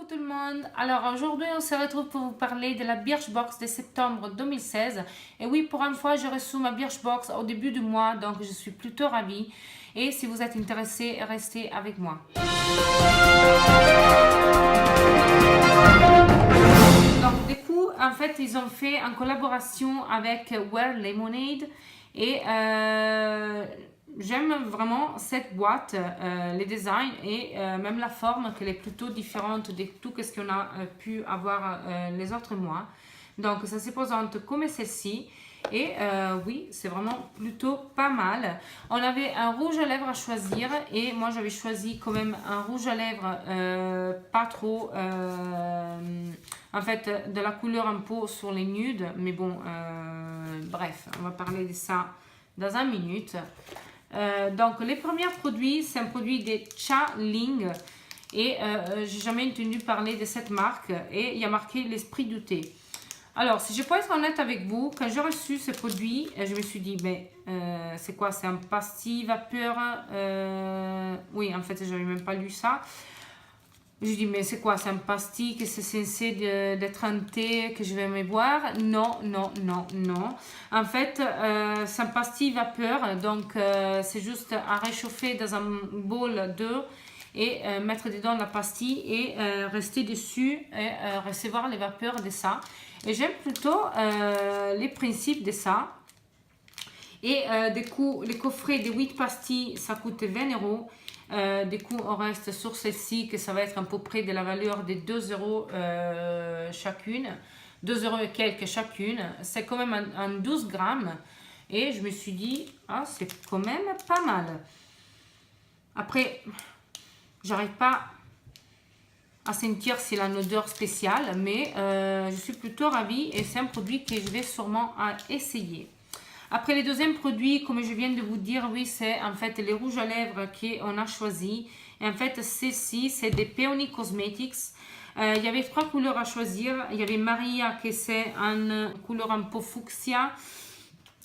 Coucou tout le monde. Alors aujourd'hui on se retrouve pour vous parler de la Birchbox de septembre 2016. Et oui, pour une fois j'ai reçu ma Birchbox au début du mois, donc je suis plutôt ravie. Et si vous êtes intéressés, restez avec moi. Donc du coup, en fait, ils ont fait en collaboration avec Wear Lemonade et j'aime vraiment cette boîte, les designs et même la forme qu'elle est plutôt différente de tout ce qu'on a pu avoir les autres mois. Donc ça se présente comme celle-ci. Et oui, c'est vraiment plutôt pas mal. On avait un rouge à lèvres à choisir et moi j'avais choisi quand même un rouge à lèvres pas trop, en fait, de la couleur un peu sur les nudes. Mais bon, bref, on va parler de ça dans une minute. Donc les premiers produits, c'est un produit de Cha Ling. Et j'ai jamais entendu parler de cette marque et il y a marqué l'esprit du thé. Alors, si je peux être honnête avec vous, quand j'ai reçu ce produit, je me suis dit, mais c'est quoi? C'est un pastis vapeur? Oui, en fait, je n'avais même pas lu ça. Je dis, mais c'est quoi? C'est un pastis que c'est censé d'être un thé que je vais me boire? Non, non, non, non. En fait, c'est un pastis vapeur, donc c'est juste à réchauffer dans un bol d'eau et mettre dedans la pastille et rester dessus et recevoir les vapeurs de ça. Et j'aime plutôt les principes de ça. Et du coup, les coffrets de 8 pastilles, ça coûte 20 euros. Du coup, on reste sur celle-ci, que ça va être à peu près de la valeur de 2 euros chacune. 2 euros et quelques chacune. C'est quand même un 12 grammes. Et je me suis dit, ah, c'est quand même pas mal. Après, j'arrive pas à sentir s'il a une odeur spéciale, mais je suis plutôt ravie et c'est un produit que je vais sûrement essayer. Après, les deuxièmes produits, comme je viens de vous dire, oui, c'est en fait les rouges à lèvres qu'on a choisi. Et en fait, ceci, c'est des Peony Cosmetics. Il y avait 3 couleurs à choisir. Il y avait Maria, qui c'est une couleur un peu fuchsia.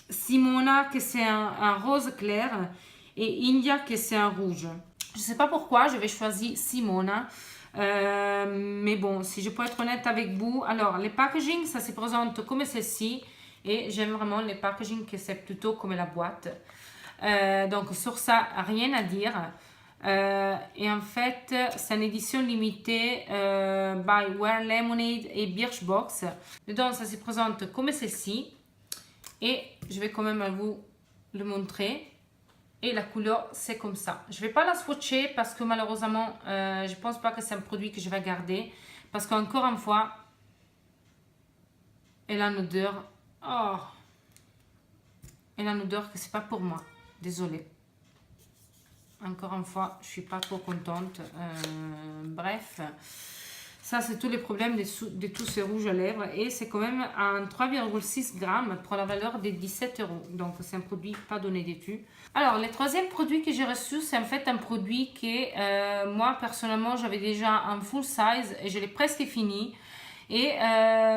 Simona, qui c'est un rose clair. Et India, qui c'est un rouge. Je ne sais pas pourquoi, j'avais choisi Simona. Mais bon, si je peux être honnête avec vous, alors les packaging, ça se présente comme ceci et j'aime vraiment les packaging que c'est plutôt comme la boîte. Donc sur ça, rien à dire. Et en fait, c'est une édition limitée by Wear Lemonade et Birchbox. Dedans, ça se présente comme ceci et je vais quand même vous le montrer. Et la couleur, c'est comme ça. Je ne vais pas la swatcher parce que malheureusement, je ne pense pas que c'est un produit que je vais garder. Parce qu'encore une fois, elle a une odeur. Oh! Elle a une odeur que c'est pas pour moi. Désolée. Encore une fois, je ne suis pas trop contente. Bref. Ça, c'est tous les problèmes de tous ces rouges à lèvres. Et c'est quand même un 3,6 grammes pour la valeur de 17 euros. Donc, c'est un produit pas donné d'études. Alors, le troisième produit que j'ai reçu, c'est en fait un produit que moi, personnellement, j'avais déjà en full size et je l'ai presque fini. Et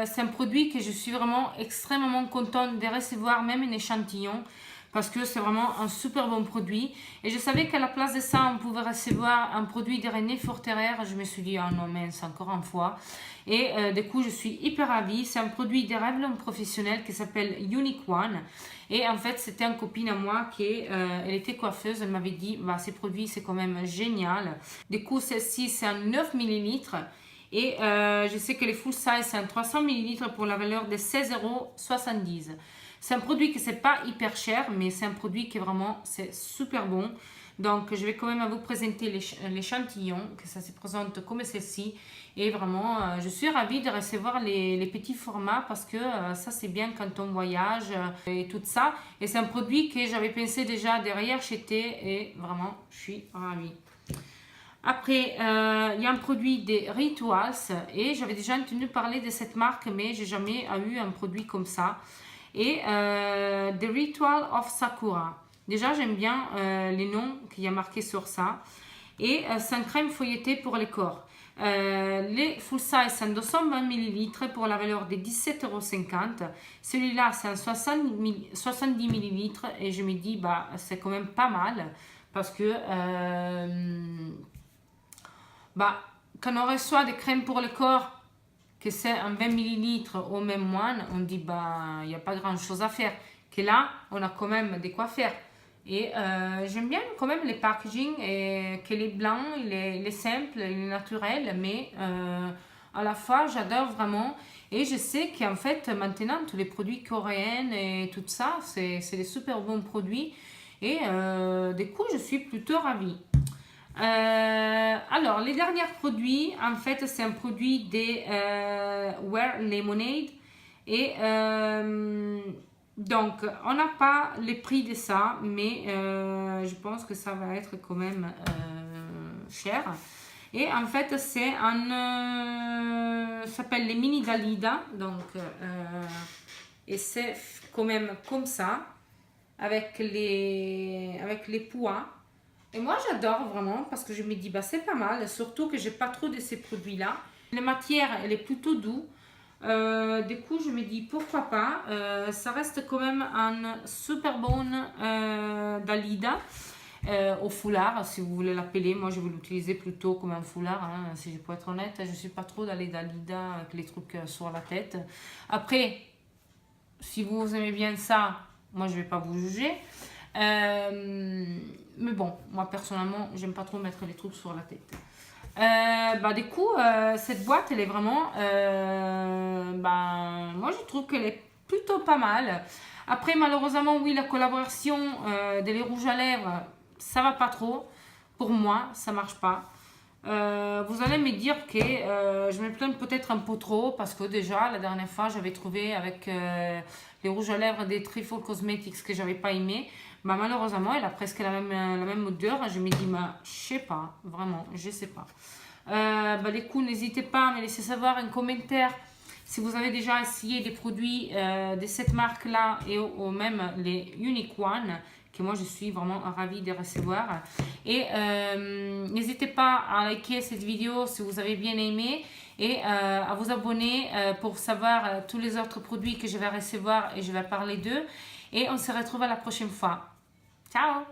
c'est un produit que je suis vraiment extrêmement contente de recevoir, même un échantillon. Parce que c'est vraiment un super bon produit. Et je savais qu'à la place de ça, on pouvait recevoir un produit de René Forterer. Je me suis dit, oh non, mince, encore une fois. Et du coup, je suis hyper ravie. C'est un produit de Revlon professionnel qui s'appelle Unique One. Et en fait, c'était une copine à moi qui elle était coiffeuse. Elle m'avait dit, bah, ces produits, c'est quand même génial. Du coup, celle-ci, c'est un 9 ml. Et je sais que les full size, c'est un 300 ml pour la valeur de 16,70 euros. C'est un produit qui c'est pas hyper cher, mais c'est un produit qui vraiment c'est super bon. Donc je vais quand même vous présenter l'échantillon, que ça se présente comme ceci. Et vraiment, je suis ravie de recevoir les petits formats parce que ça c'est bien quand on voyage et tout ça. Et c'est un produit que j'avais pensé déjà derrière acheter et vraiment je suis ravie. Après, il y a un produit des Rituals et j'avais déjà entendu parler de cette marque, mais j'ai jamais eu un produit comme ça. Et The Ritual of Sakura. Déjà, j'aime bien les noms qu'il y a marqué sur ça. Et c'est une crème feuilletée pour les corps. Les full size, c'est un 220 ml pour la valeur de 17,50 €. Celui-là, c'est un 70 ml et je me dis, bah, c'est quand même pas mal parce que bah, quand on reçoit des crèmes pour le corps, que c'est un 20 millilitres ou même moins, on dit bah il n'y a pas grand chose à faire. Que là, on a quand même de quoi faire. Et j'aime bien quand même les packaging, et qu'il est blanc, il est simple, il est naturel, mais à la fois j'adore vraiment. Et je sais qu'en fait maintenant tous les produits coréens et tout ça, c'est des super bons produits. Et du coup, je suis plutôt ravie. Alors, les derniers produits, en fait, c'est un produit des Wear Lemonade. Et donc, on n'a pas les prix de ça, mais je pense que ça va être quand même cher. Et en fait, c'est un... ça s'appelle les mini Dalida. Donc, et c'est quand même comme ça, avec les poids. Et moi, j'adore vraiment parce que je me dis, bah, c'est pas mal, surtout que j'ai pas trop de ces produits-là. La matière, elle est plutôt douce. Du coup, je me dis, pourquoi pas. Ça reste quand même un super bon Dalida au foulard, si vous voulez l'appeler. Moi, je vais l'utiliser plutôt comme un foulard, hein, si je peux être honnête. Je suis pas trop dans les Dalida avec les trucs sur la tête. Après, si vous aimez bien ça, moi, je vais pas vous juger. Mais bon, moi personnellement, j'aime pas trop mettre les trucs sur la tête. Bah, du coup, cette boîte, elle est vraiment... bah, moi, je trouve qu'elle est plutôt pas mal. Après, malheureusement, oui, la collaboration des rouges à lèvres, ça va pas trop. Pour moi, ça marche pas. Vous allez me dire que je me plains peut-être un peu trop parce que déjà, la dernière fois, j'avais trouvé avec les rouges à lèvres des Trifle Cosmetics que j'avais pas aimé. Bah, malheureusement, elle a presque la même odeur. Je me dis, bah, je sais pas, vraiment, je sais pas. Bah, du coup, n'hésitez pas à me laisser savoir en commentaire si vous avez déjà essayé des produits de cette marque-là et ou même les Unique One, que moi je suis vraiment ravie de recevoir. Et n'hésitez pas à liker cette vidéo si vous avez bien aimé et à vous abonner pour savoir tous les autres produits que je vais recevoir et je vais parler d'eux. Et on se retrouve à la prochaine fois. Ciao!